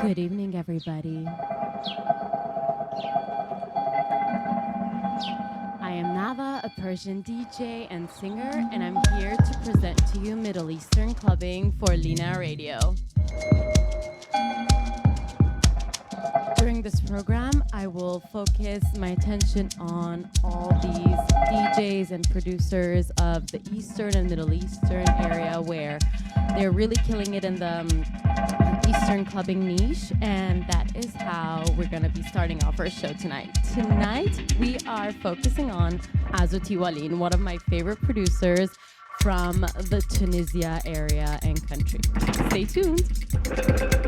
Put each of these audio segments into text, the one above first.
Good evening, everybody. I am NAVA, a Persian DJ and singer, and I'm here to present to you Middle Eastern clubbing for LINEA Radio. During this program, I will focus my attention on all these DJs and producers of the Eastern and Middle Eastern area where they're really killing it in the Eastern clubbing niche, and that is how we're going to be starting off our show tonight. Tonight, we are focusing on Azu Tiwalin, one of my favorite producers from the Tunisia area and country. Stay tuned.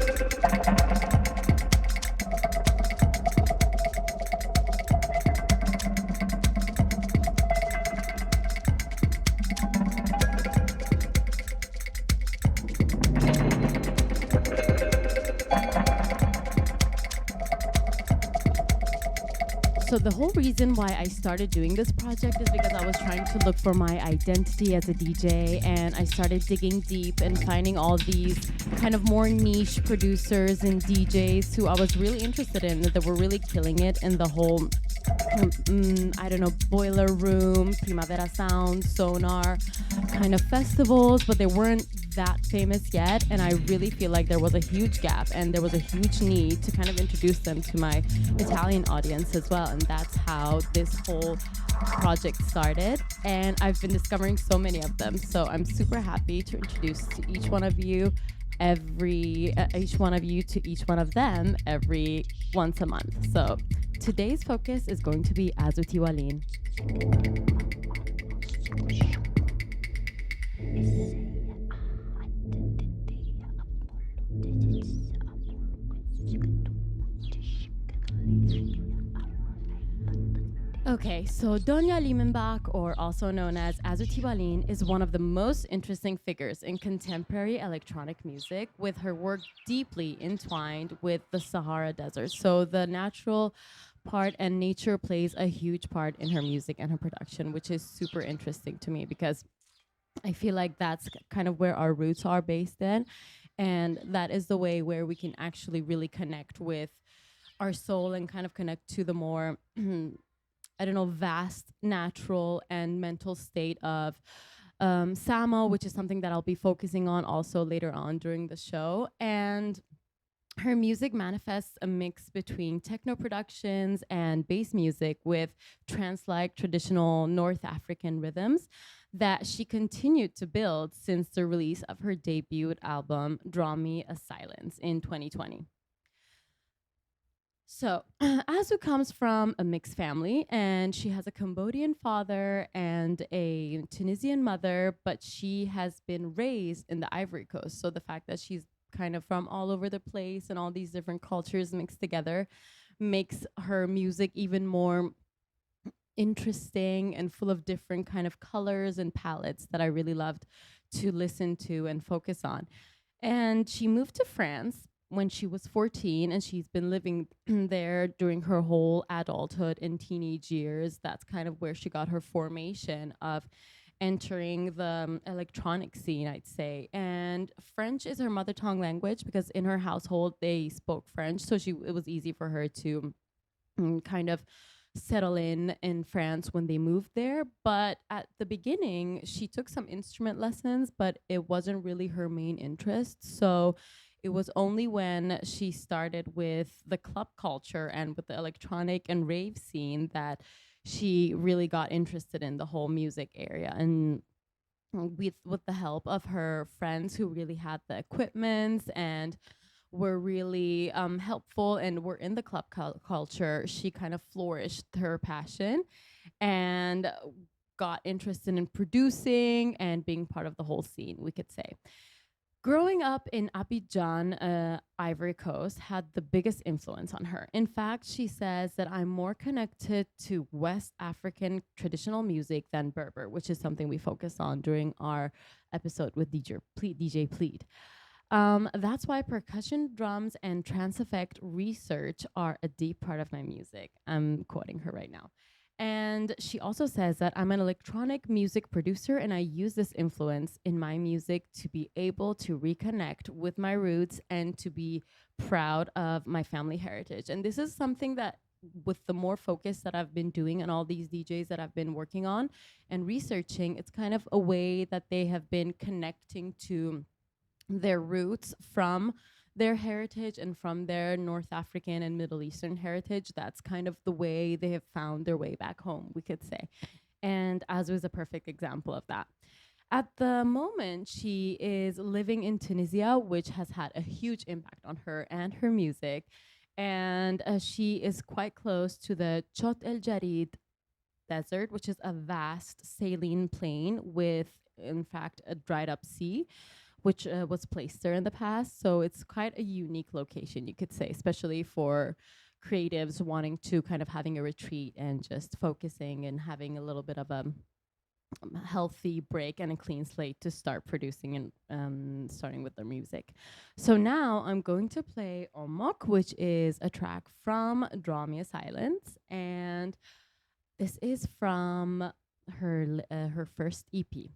So the whole reason why I started doing this project is because I was trying to look for my identity as a DJ, and I started digging deep and finding all these kind of more niche producers and DJs who I was really interested in, that were really killing it in the whole I don't know, Boiler Room, Primavera Sound, Sonar kind of festivals, but they weren't that famous yet. And I really feel like there was a huge gap and there was a huge need to kind of introduce them to my Italian audience as well. And that's how this whole project started. And I've been discovering so many of them. So I'm super happy to introduce to each one of you each one of you to each one of them every once a month. So today's focus is going to be Azu Tiwalin. Okay, so Donya Liemenbach, or also known as Azu Tiwalin, is one of the most interesting figures in contemporary electronic music, with her work deeply entwined with the Sahara Desert. So the natural part and nature plays a huge part in her music and her production, which is super interesting to me because I feel like that's kind of where our roots are based in. And that is the way where we can actually really connect with our soul and kind of connect to the more I don't know, vast natural and mental state of Samo, which is something that I'll be focusing on also later on during the show. And her music manifests a mix between techno productions and bass music with trance-like traditional North African rhythms that she continued to build since the release of her debut album, Draw Me a Silence, in 2020. So Azu comes from a mixed family, and she has a Cambodian father and a Tunisian mother, but she has been raised in the Ivory Coast. So the fact that she's kind of from all over the place and all these different cultures mixed together makes her music even more interesting and full of different kind of colors and palettes that I really loved to listen to and focus on. And she moved to France when she was 14, and she's been living there during her whole adulthood and teenage years. That's kind of where she got her formation of entering the electronic scene, I'd say. And French is her mother tongue language because in her household they spoke French, so it was easy for her to kind of settle in France when they moved there. But at the beginning, she took some instrument lessons, but it wasn't really her main interest. So it was only when she started with the club culture and with the electronic and rave scene that she really got interested in the whole music area. And with the help of her friends who really had the equipment and were really helpful and were in the club culture, she kind of flourished her passion and got interested in producing and being part of the whole scene, we could say. Growing up in Abidjan, Ivory Coast, had the biggest influence on her. In fact, she says that I'm more connected to West African traditional music than Berber, which is something we focus on during our episode with DJ Plead. That's why percussion, drums, and trance effect research are a deep part of my music. I'm quoting her right now. And she also says that I'm an electronic music producer, and I use this influence in my music to be able to reconnect with my roots and to be proud of my family heritage. And this is something that, with the more focus that I've been doing and all these DJs that I've been working on and researching, it's kind of a way that they have been connecting to their roots from their heritage and from their North African and Middle Eastern heritage. That's kind of the way they have found their way back home, we could say. And Azu is a perfect example of that. At the moment, she is living in Tunisia, which has had a huge impact on her and her music. And she is quite close to the Chot El Jarid Desert, which is a vast saline plain with, in fact, a dried up sea, which was placed there in the past. So it's quite a unique location, you could say, especially for creatives wanting to kind of having a retreat and just focusing and having a little bit of a healthy break and a clean slate to start producing and starting with their music. So now I'm going to play Omok, which is a track from Draw Me a Silence, and this is from her first EP.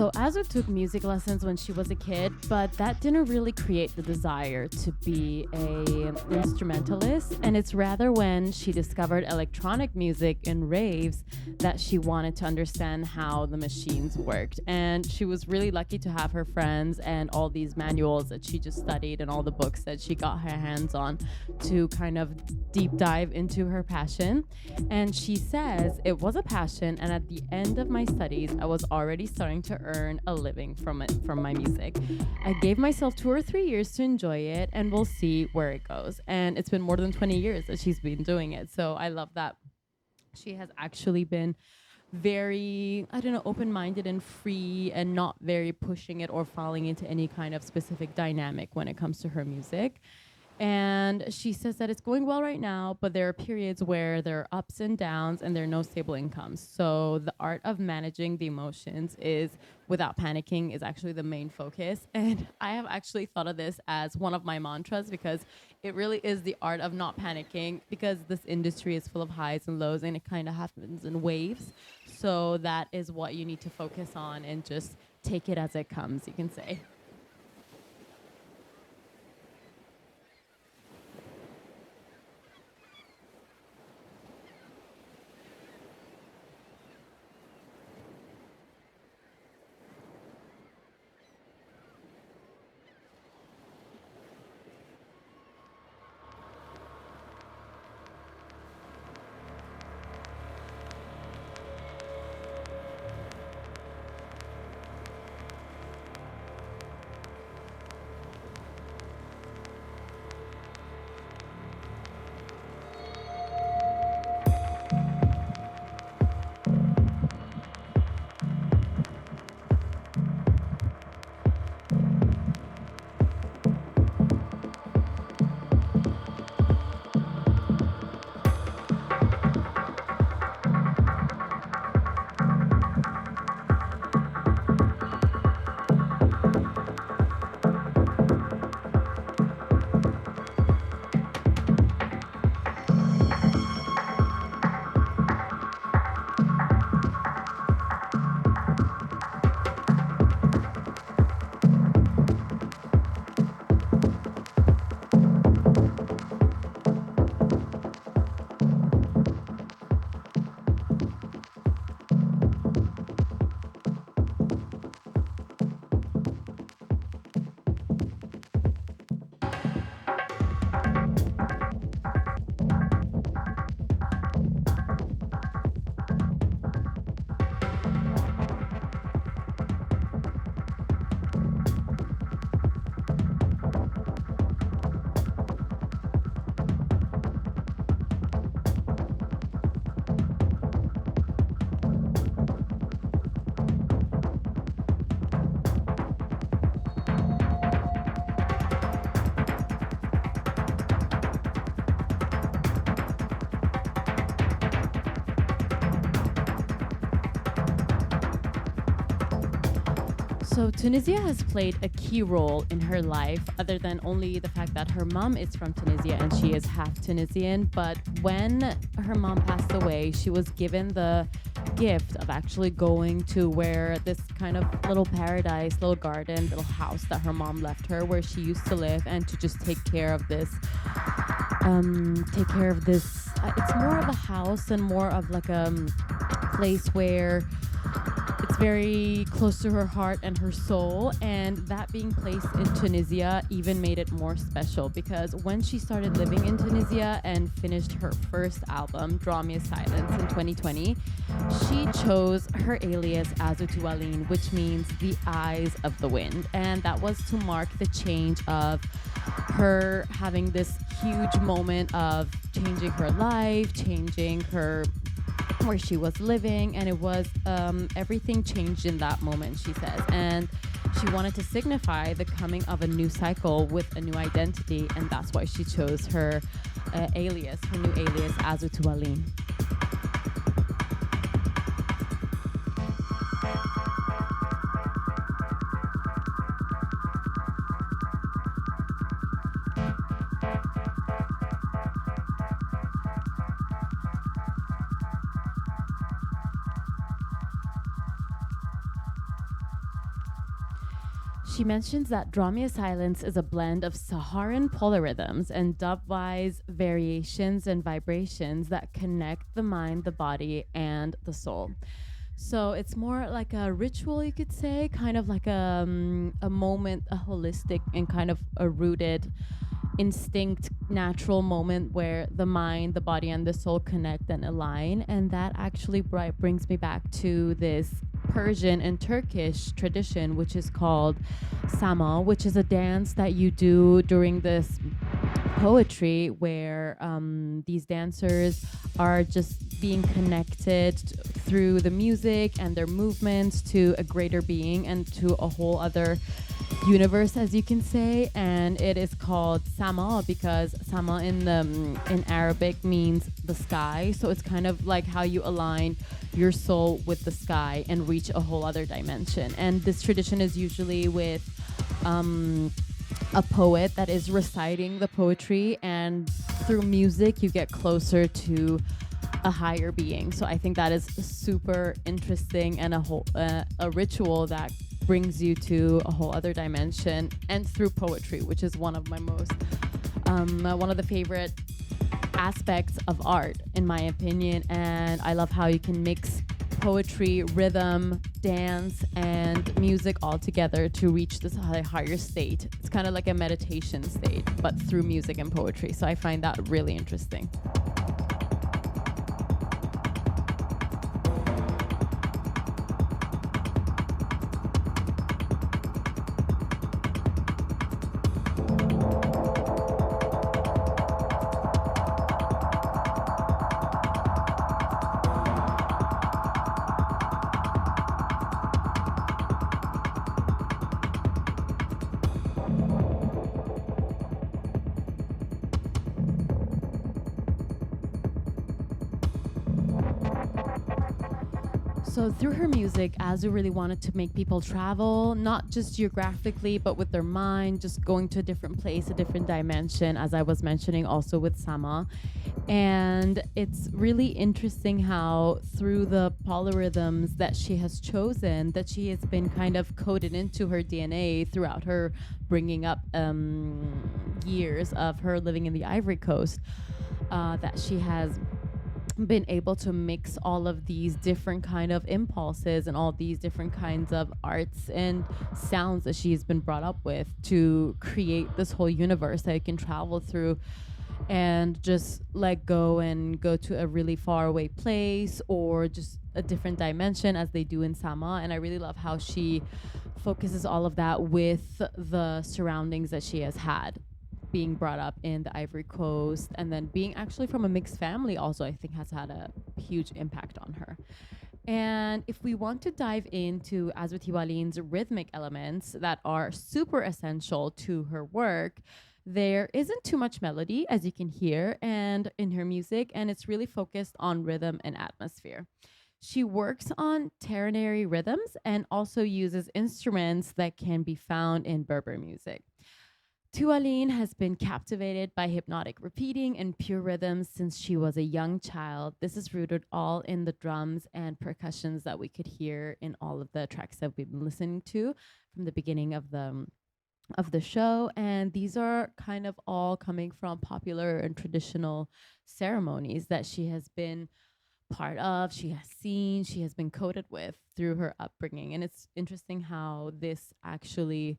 So Azu took music lessons when she was a kid, but that didn't really create the desire to be a instrumentalist. And it's rather when she discovered electronic music and raves that she wanted to understand how the machines worked. And she was really lucky to have her friends and all these manuals that she just studied and all the books that she got her hands on to kind of deep dive into her passion. And she says it was a passion, and at the end of my studies I was already starting to earn a living from my music. I gave myself 2 or 3 years to enjoy it, and we'll see where it goes. And it's been more than 20 years that she's been doing it, so I love that she has actually been very, I don't know, open-minded and free, and not very pushing it or falling into any kind of specific dynamic when it comes to her music. And she says that it's going well right now, but there are periods where there are ups and downs and there are no stable incomes. So the art of managing the emotions is without panicking is actually the main focus. And I have actually thought of this as one of my mantras, because it really is the art of not panicking, because this industry is full of highs and lows and it kind of happens in waves. So that is what you need to focus on and just take it as it comes, you can say. So Tunisia has played a key role in her life, other than only the fact that her mom is from Tunisia and she is half Tunisian. But when her mom passed away, she was given the gift of actually going to where this kind of little paradise, little garden, little house that her mom left her, where she used to live, and to just take care of this. It's more of a house and more of like a place where it's very close to her heart and her soul, and that being placed in Tunisia even made it more special, because when she started living in Tunisia and finished her first album, Draw Me a Silence, in 2020, she chose her alias Azu, which means the eyes of the wind, and that was to mark the change of her having this huge moment of changing her life, changing her where she was living, and it was everything changed in that moment, she says, and she wanted to signify the coming of a new cycle with a new identity, and that's why she chose her new alias Azu. She mentions that Draw Me a Silence is a blend of Saharan polyrhythms and dub-wise variations and vibrations that connect the mind, the body, and the soul. So it's more like a ritual, you could say, kind of like a moment, a holistic and kind of a rooted instinct, natural moment where the mind, the body, and the soul connect and align. And that actually brings me back to this Persian and Turkish tradition, which is called Sama, which is a dance that you do during this poetry, where these dancers are just being connected through the music and their movements to a greater being and to a whole other universe, as you can say. And it is called Sama because Sama in Arabic means the sky, so it's kind of like how you align your soul with the sky and reach a whole other dimension. And this tradition is usually with a poet that is reciting the poetry, and through music you get closer to a higher being. So I think that is super interesting, and a ritual that brings you to a whole other dimension, and through poetry, which is one of my most one of the favorite aspects of art, in my opinion. And I love how you can mix poetry, rhythm, dance, and music all together to reach this higher state. It's kind of like a meditation state, but through music and poetry. So I find that really interesting. So through her music, Azu really wanted to make people travel, not just geographically, but with their mind, just going to a different place, a different dimension, as I was mentioning also with Sama. And it's really interesting how through the polyrhythms that she has chosen, that she has been kind of coded into her DNA throughout her bringing up years of her living in the Ivory Coast, that she has been able to mix all of these different kind of impulses and all these different kinds of arts and sounds that she's been brought up with to create this whole universe that you can travel through and just let go and go to a really far away place or just a different dimension, as they do in Sama. And I really love how she focuses all of that with the surroundings that she has had, being brought up in the Ivory Coast, and then being actually from a mixed family also, I think has had a huge impact on her. And if we want to dive into Azu Tiwalin's rhythmic elements that are super essential to her work, there isn't too much melody, as you can hear, and in her music, and it's really focused on rhythm and atmosphere. She works on Tehranary rhythms and also uses instruments that can be found in Berber music. Tualine has been captivated by hypnotic repeating and pure rhythms since she was a young child. This is rooted all in the drums and percussions that we could hear in all of the tracks that we've been listening to from the beginning of the show. And these are kind of all coming from popular and traditional ceremonies that she has been part of, she has seen, she has been coded with through her upbringing. And it's interesting how this actually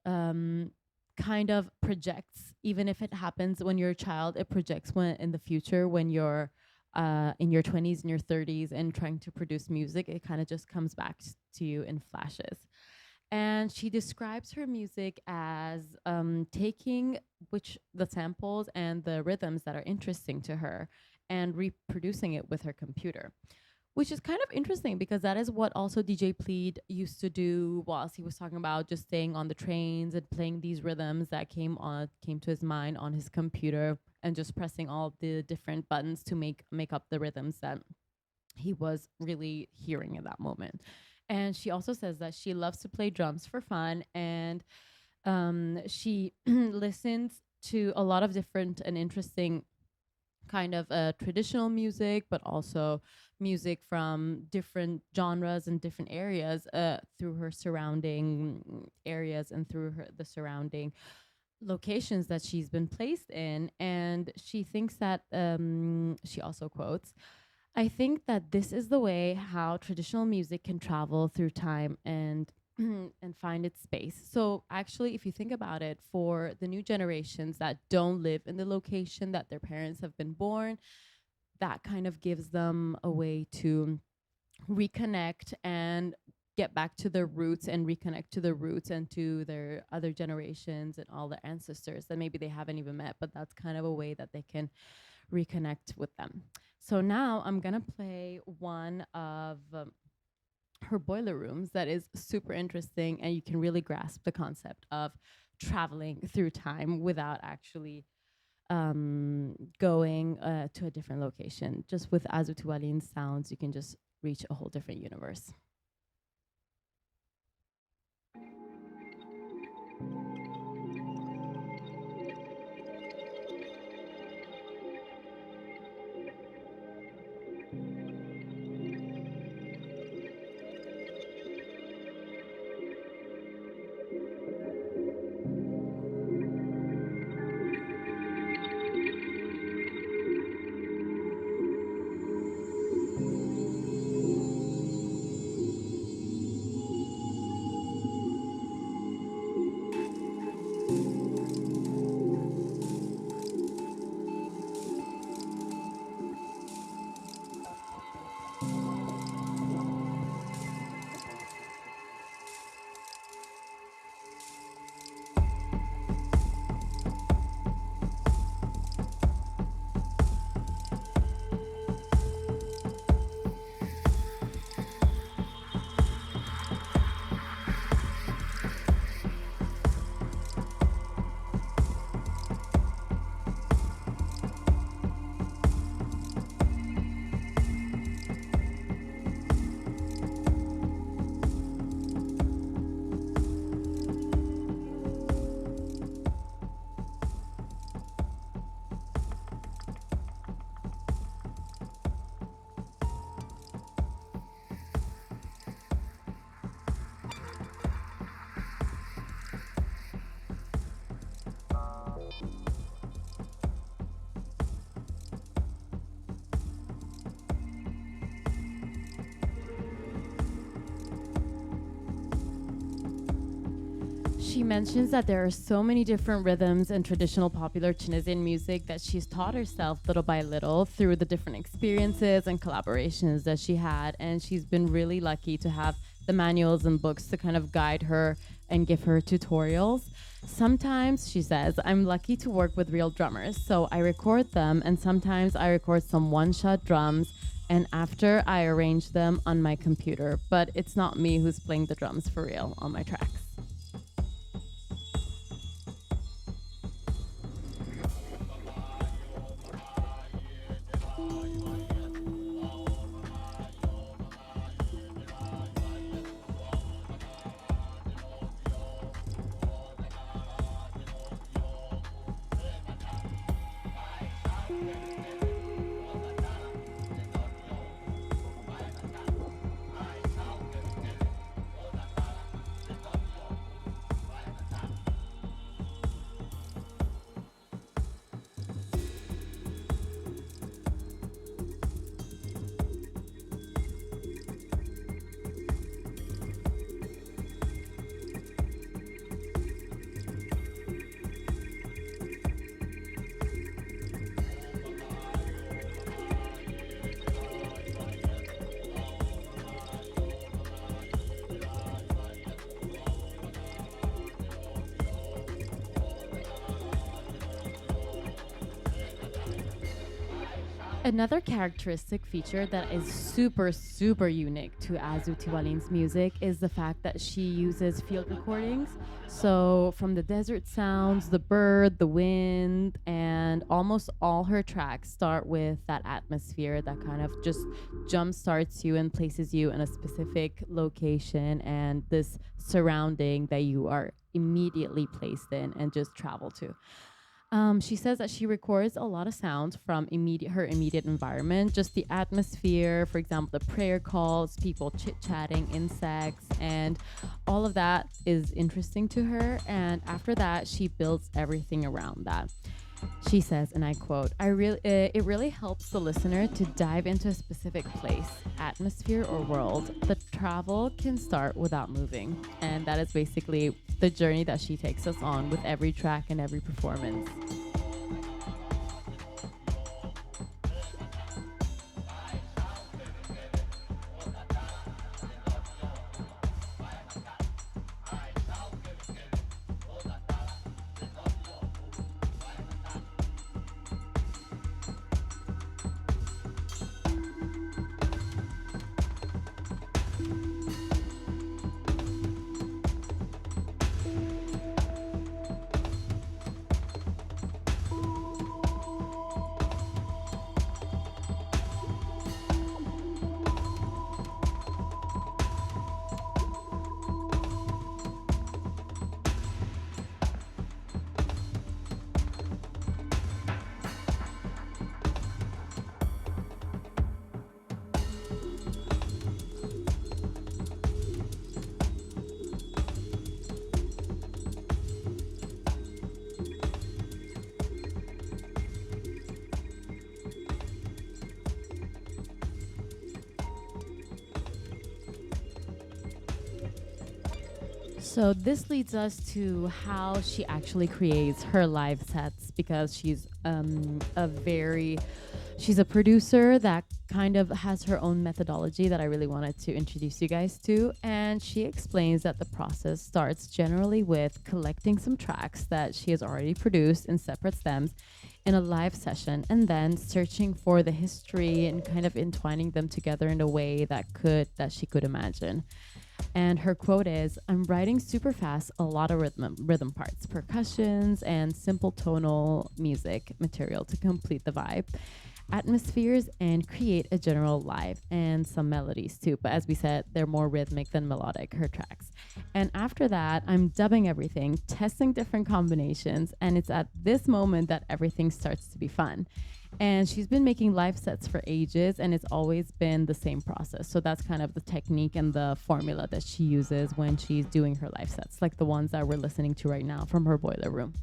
kind of projects, even if it happens when you're a child, it projects when in the future when you're in your 20s and your 30s and trying to produce music, it kind of just comes back to you in flashes. And she describes her music as taking which the samples and the rhythms that are interesting to her and reproducing it with her computer, which is kind of interesting because that is what also DJ Plead used to do whilst he was talking about just staying on the trains and playing these rhythms that came to his mind on his computer and just pressing all the different buttons to make up the rhythms that he was really hearing in that moment. And she also says that she loves to play drums for fun, and she listens to a lot of different and interesting kind of traditional music, but also music from different genres and different areas through her surrounding areas and through the surrounding locations that she's been placed in. And she thinks that she also quotes, I think that this is the way how traditional music can travel through time and and find its space. So actually, if you think about it, for the new generations that don't live in the location that their parents have been born, that kind of gives them a way to reconnect and get back to their roots and reconnect to their roots and to their other generations and all their ancestors that maybe they haven't even met, but that's kind of a way that they can reconnect with them. So now I'm gonna play one of her boiler rooms that is super interesting, and you can really grasp the concept of traveling through time without actually going to a different location. Just with Azu Tualin's sounds, you can just reach a whole different universe. She mentions that there are so many different rhythms and traditional popular Tunisian music that she's taught herself little by little through the different experiences and collaborations that she had. And she's been really lucky to have the manuals and books to kind of guide her and give her tutorials. Sometimes, she says, I'm lucky to work with real drummers, so I record them, and sometimes I record some one-shot drums, and after I arrange them on my computer. But it's not me who's playing the drums for real on my tracks. Another characteristic feature that is super, super unique to Azu Tiwalin's music is the fact that she uses field recordings. So, from the desert sounds, the bird, the wind, and almost all her tracks start with that atmosphere that kind of just jump starts you and places you in a specific location and this surrounding that you are immediately placed in and just travel to. She says that she records a lot of sounds from her immediate environment, just the atmosphere, for example, the prayer calls, people chit chatting, insects, and all of that is interesting to her. And after that, she builds everything around that. She says, and I quote, it really helps the listener to dive into a specific place, atmosphere, or world. The travel can start without moving. And that is basically the journey that she takes us on with every track and every performance. So this leads us to how she actually creates her live sets, because she's she's a producer that kind of has her own methodology that I really wanted to introduce you guys to. And she explains that the process starts generally with collecting some tracks that she has already produced in separate stems in a live session, and then searching for the history and kind of entwining them together in a way that she could imagine. And her quote is, "I'm writing super fast, a lot of rhythm parts, percussions, and simple tonal music material to complete the vibe, atmospheres, and create a general live, and some melodies too. But as we said, they're more rhythmic than melodic, her tracks. And after that, I'm dubbing everything, testing different combinations, and it's at this moment that everything starts to be fun." And she's been making live sets for ages, and it's always been the same process. So that's kind of the technique and the formula that she uses when she's doing her live sets, like the ones that we're listening to right now from her boiler room.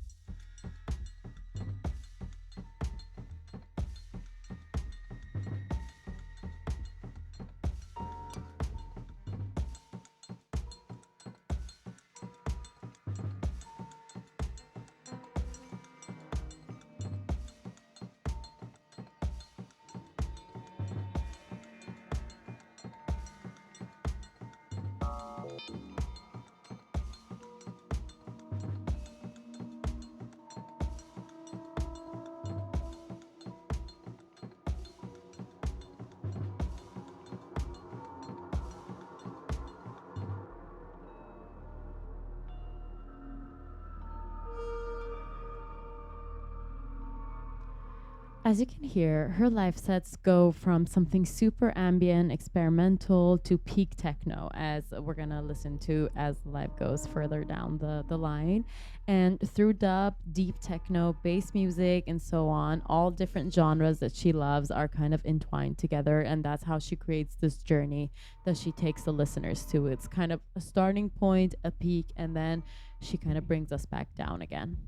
As you can hear, her live sets go from something super ambient, experimental to peak techno, as we're gonna listen to as the live goes further down the line. And through dub, deep techno, bass music, and so on, all different genres that she loves are kind of entwined together. And that's how she creates this journey that she takes the listeners to. It's kind of a starting point, a peak, and then she kind of brings us back down again.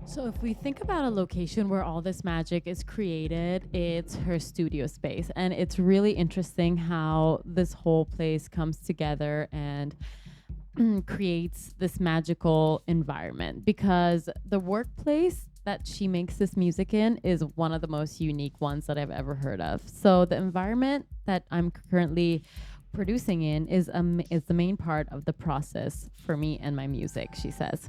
So, if we think about a location where all this magic is created, it's her studio space. And it's really interesting how this whole place comes together and creates this magical environment, because the workplace that she makes this music in is one of the most unique ones that I've ever heard of. So, the environment that I'm currently producing in is the main part of the process for me and my music, she says.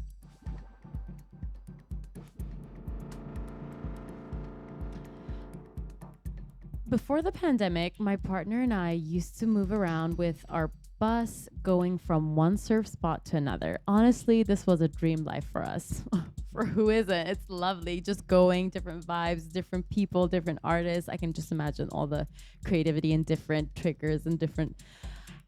Before the pandemic, my partner and I used to move around with our bus going from one surf spot to another. Honestly, this was a dream life for us. For who isn't? It's lovely just going, different vibes, different people, different artists. I can just imagine all the creativity and different triggers and different,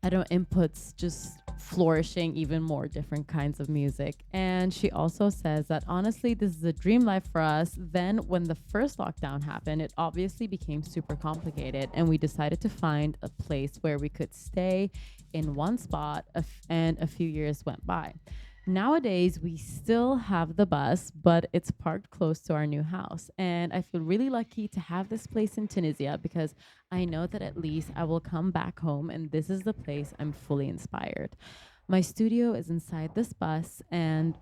I don't know, inputs just flourishing even more different kinds of music. And she also says that honestly, this is a dream life for us. Then when the first lockdown happened, it obviously became super complicated, and we decided to find a place where we could stay in one spot, and a few years went by. Nowadays, we still have the bus, but it's parked close to our new house. And I feel really lucky to have this place in Tunisia, because I know that at least I will come back home and this is the place I'm fully inspired. My studio is inside this bus, and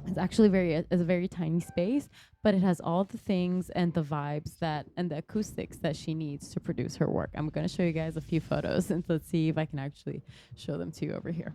it's a very tiny space, but it has all the things and the vibes that and the acoustics that she needs to produce her work. I'm going to show you guys a few photos and let's see if I can actually show them to you over here.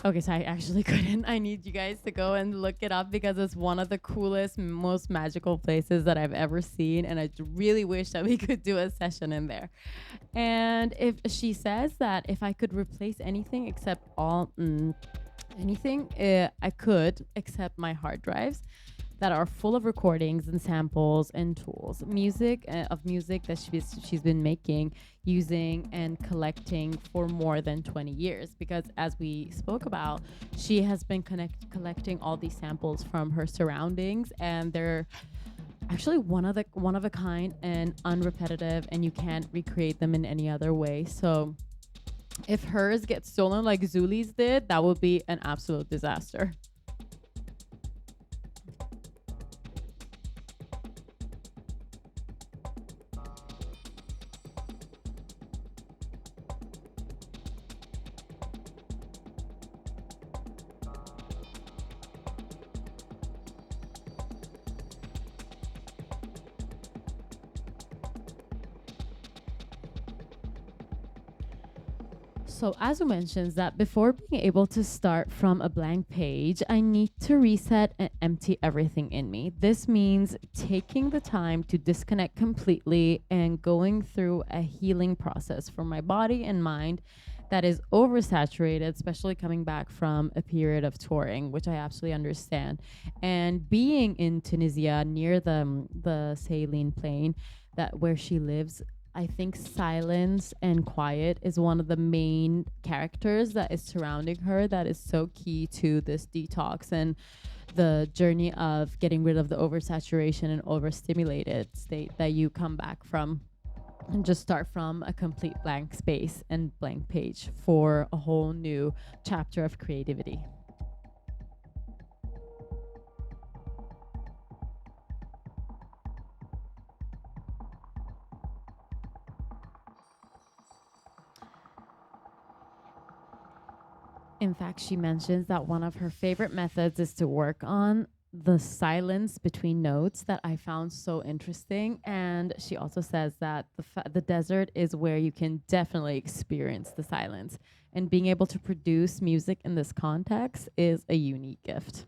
Okay, so I actually couldn't. I need you guys to go and look it up, because it's one of the coolest, most magical places that I've ever seen. And I really wish that we could do a session in there. And if she says that if I could replace anything except anything, I could, except my hard drives that are full of recordings and samples and tools, music that she's been making, using and collecting for more than 20 years. Because as we spoke about, she has been collecting all these samples from her surroundings, and they're actually one of a kind and unrepetitive, and you can't recreate them in any other way. So if hers gets stolen like Zuli's did, that would be an absolute disaster. So Azu mentions that before being able to start from a blank page, I need to reset and empty everything in me. This means taking the time to disconnect completely and going through a healing process for my body and mind that is oversaturated, especially coming back from a period of touring, which I absolutely understand. And being in Tunisia near the saline plain that where she lives, I think silence and quiet is one of the main characters that is surrounding her that is so key to this detox and the journey of getting rid of the oversaturation and overstimulated state that you come back from and just start from a complete blank space and blank page for a whole new chapter of creativity. In fact, she mentions that one of her favorite methods is to work on the silence between notes that I found so interesting. And she also says that the desert is where you can definitely experience the silence. And being able to produce music in this context is a unique gift.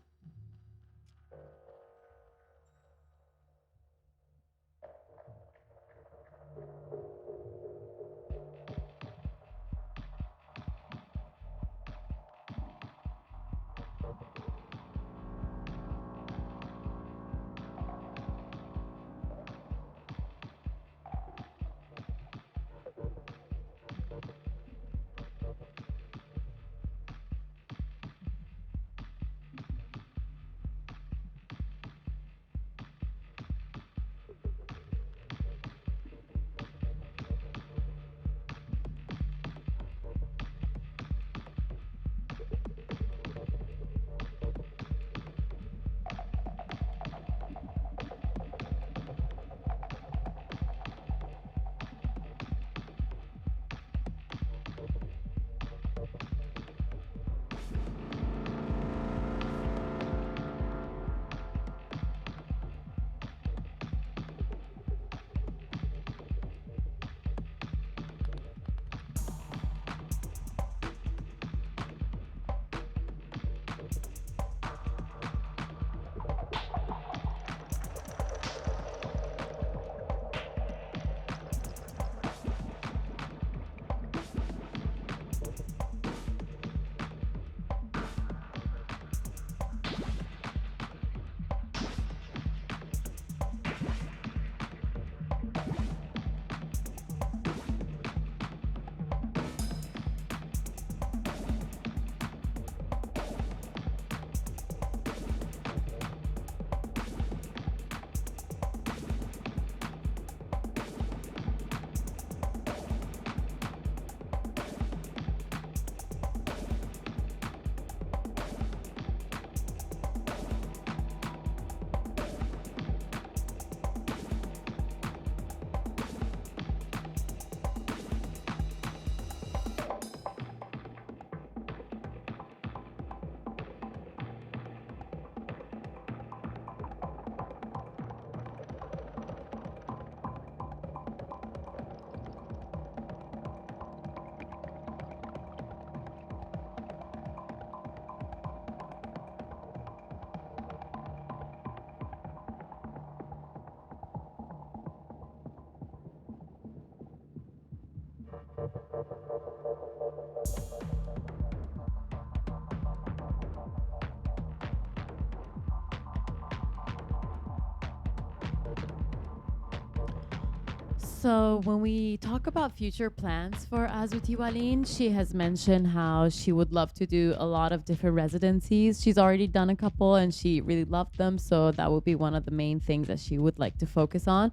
So when we talk about future plans for Azuti Walin, she has mentioned how she would love to do a lot of different residencies. She's already done a couple and she really loved them. So that would be one of the main things that she would like to focus on,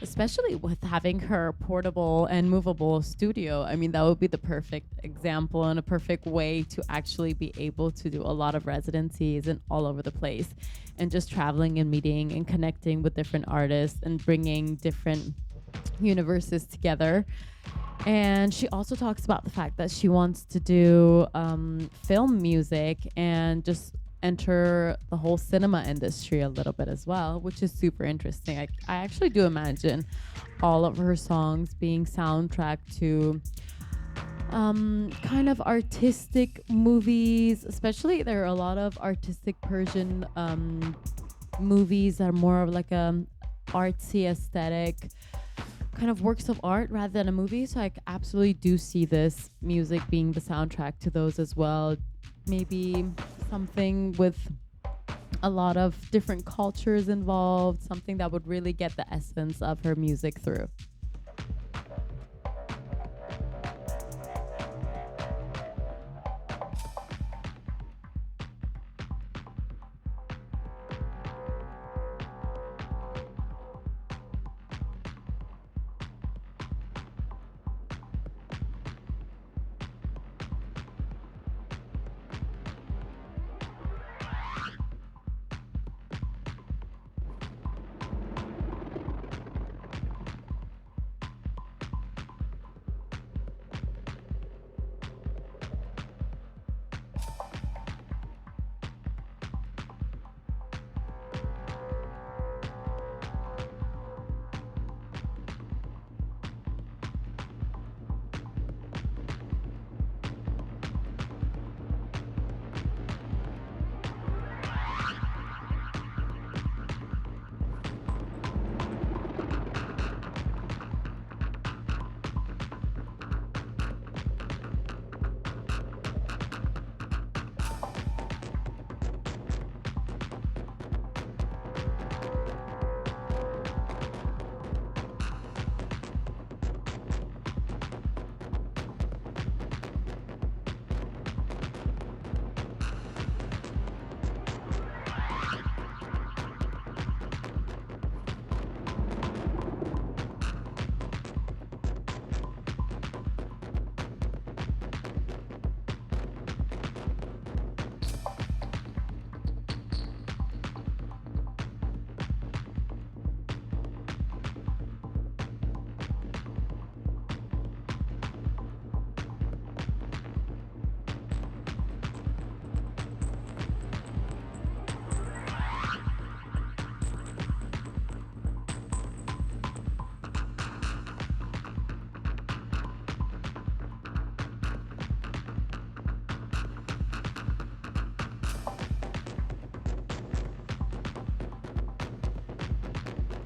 especially with having her portable and movable studio. I mean, that would be the perfect example and a perfect way to actually be able to do a lot of residencies and all over the place and just traveling and meeting and connecting with different artists and bringing different universes together. And she also talks about the fact that she wants to do film music and just enter the whole cinema industry a little bit as well, which is super interesting. I actually do imagine all of her songs being soundtracked to kind of artistic movies, especially there are a lot of artistic Persian movies that are more of like a artsy aesthetic kind of works of art rather than a movie. So I absolutely do see this music being the soundtrack to those as well. Maybe something with a lot of different cultures involved, something that would really get the essence of her music through.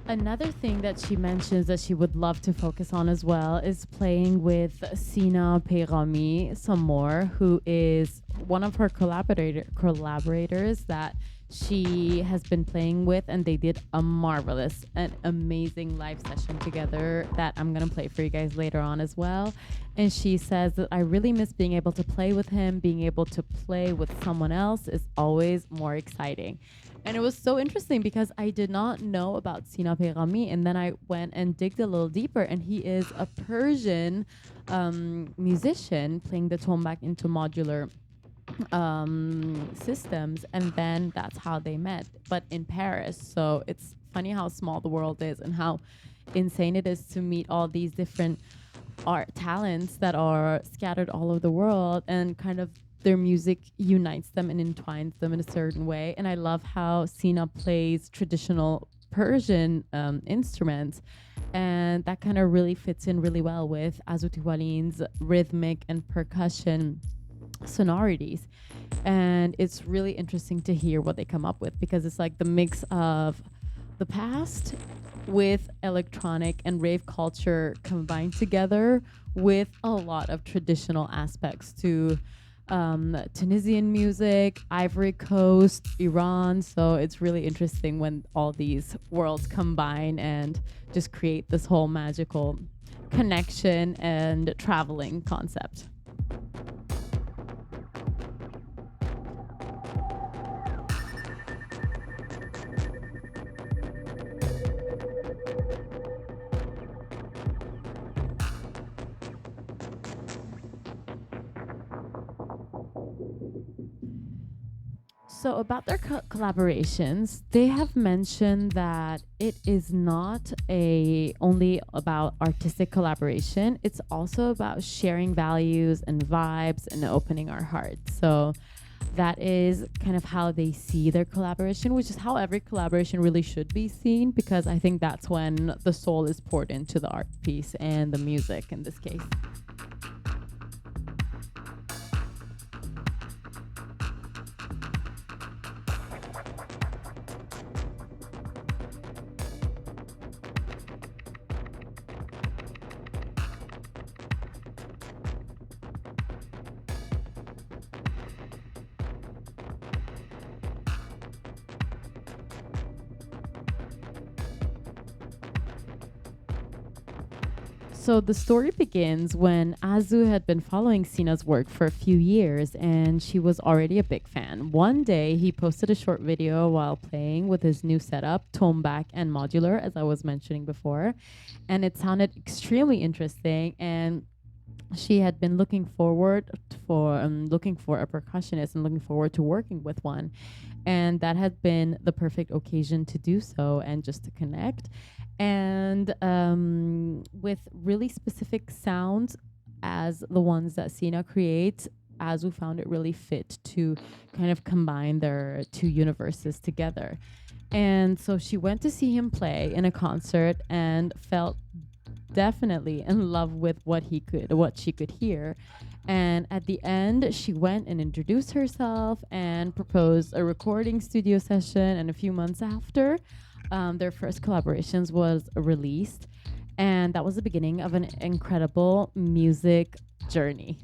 Another thing that she mentions that she would love to focus on as well is playing with Sina Pami some more, who is one of her collaborators that she has been playing with, and they did a marvelous and amazing live session together that I'm going to play for you guys later on as well. And she says that I really miss being able to play with him. Being able to play with someone else is always more exciting. And it was so interesting because I did not know about Sina Pami, and then I went and digged a little deeper, and he is a Persian musician playing the tombak into modular systems, and then that's how they met, but in Paris. So it's funny how small the world is and how insane it is to meet all these different art talents that are scattered all over the world, and kind of their music unites them and entwines them in a certain way. And I love how Sina plays traditional Persian instruments, and that kind of really fits in really well with Azu Tiwalin's rhythmic and percussion sonorities. And it's really interesting to hear what they come up with, because it's like the mix of the past with electronic and rave culture combined together with a lot of traditional aspects to Tunisian music, Ivory Coast, Iran. So it's really interesting when all these worlds combine and just create this whole magical connection and traveling concept. So about their collaborations, they have mentioned that it is not only about artistic collaboration. It's also about sharing values and vibes and opening our hearts. So that is kind of how they see their collaboration, which is how every collaboration really should be seen, because I think that's when the soul is poured into the art piece and the music in this case. So the story begins when Azu had been following Sina's work for a few years and she was already a big fan. One day he posted a short video while playing with his new setup, tone back and modular, as I was mentioning before, and it sounded extremely interesting, and she had been looking for a percussionist and looking forward to working with one, and that had been the perfect occasion to do so and just to connect. And with really specific sounds as the ones that Sina creates, Azu found it really fit to kind of combine their two universes together. And so she went to see him play in a concert and felt definitely in love with what she could hear. And at the end, she went and introduced herself and proposed a recording studio session. And a few months after, their first collaborations was released. And that was the beginning of an incredible music journey.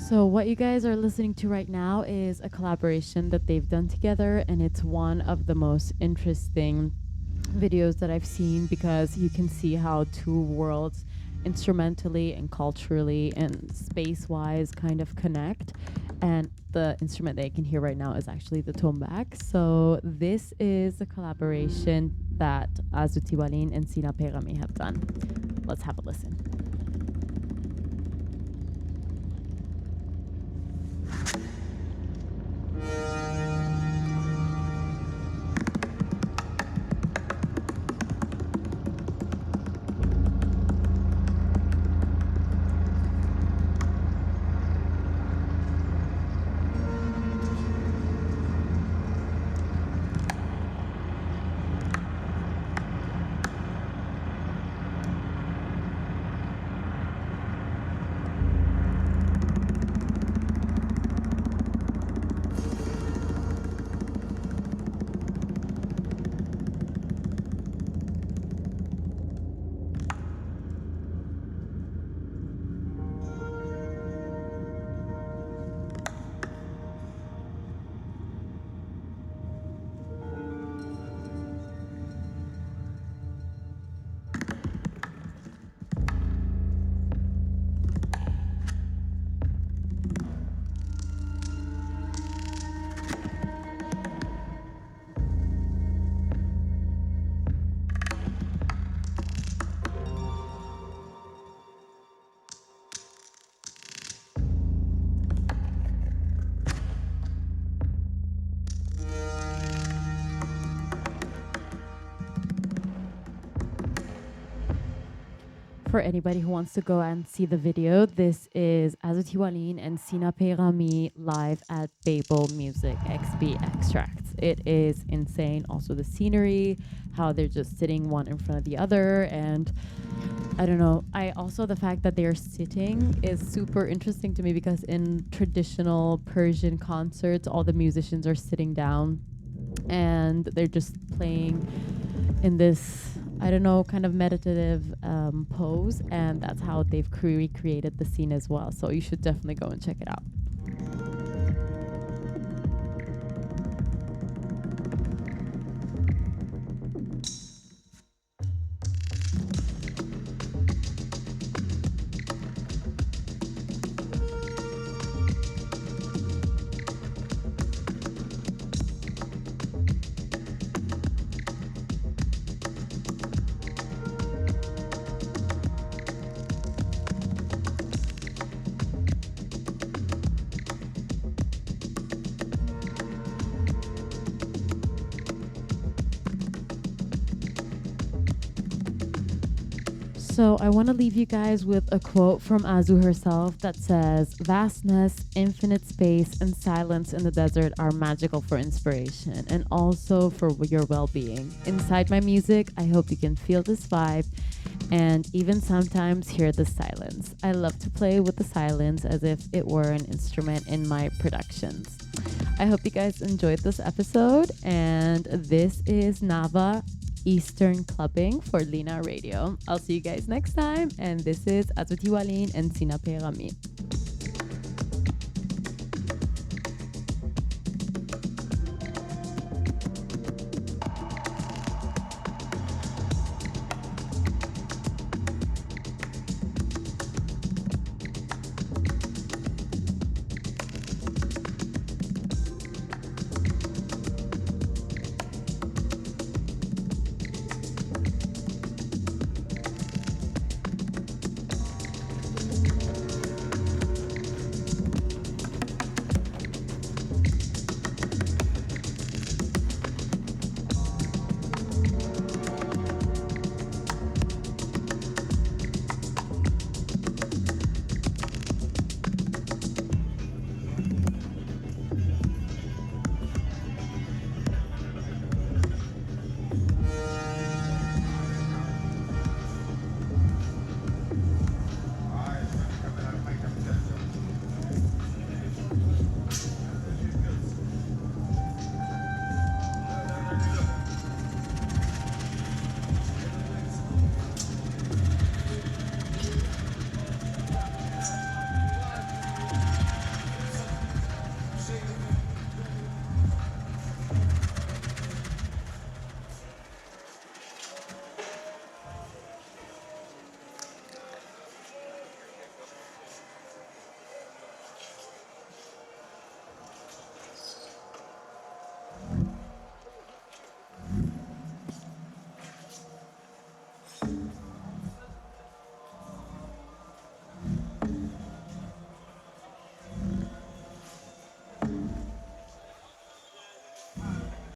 So what you guys are listening to right now is a collaboration that they've done together, and it's one of the most interesting videos that I've seen because you can see how two worlds instrumentally and culturally and space-wise kind of connect. And the instrument that you can hear right now is actually the tombak. So this is a collaboration that Azu Tibalin and Sina Pami have done. Let's have a listen. For anybody who wants to go and see the video, this is Azu Tibalin and Sina Pami live at Babel Music XB Extracts. It is insane. Also the scenery, how they're just sitting one in front of the other, and I don't know. The fact that they're sitting is super interesting to me because in traditional Persian concerts, all the musicians are sitting down and they're just playing in this I don't know, kind of meditative pose, and that's how they've recreated the scene as well. So you should definitely go and check it out. So I want to leave you guys with a quote from Azu herself that says, "Vastness, infinite space, and silence in the desert are magical for inspiration and also for your well-being. Inside my music, I hope you can feel this vibe and even sometimes hear the silence. I love to play with the silence as if it were an instrument in my productions." I hope you guys enjoyed this episode, and this is NAVA Eastern Clubbing for LINEA Radio. I'll see you guys next time, and this is Azu and Sina Pami.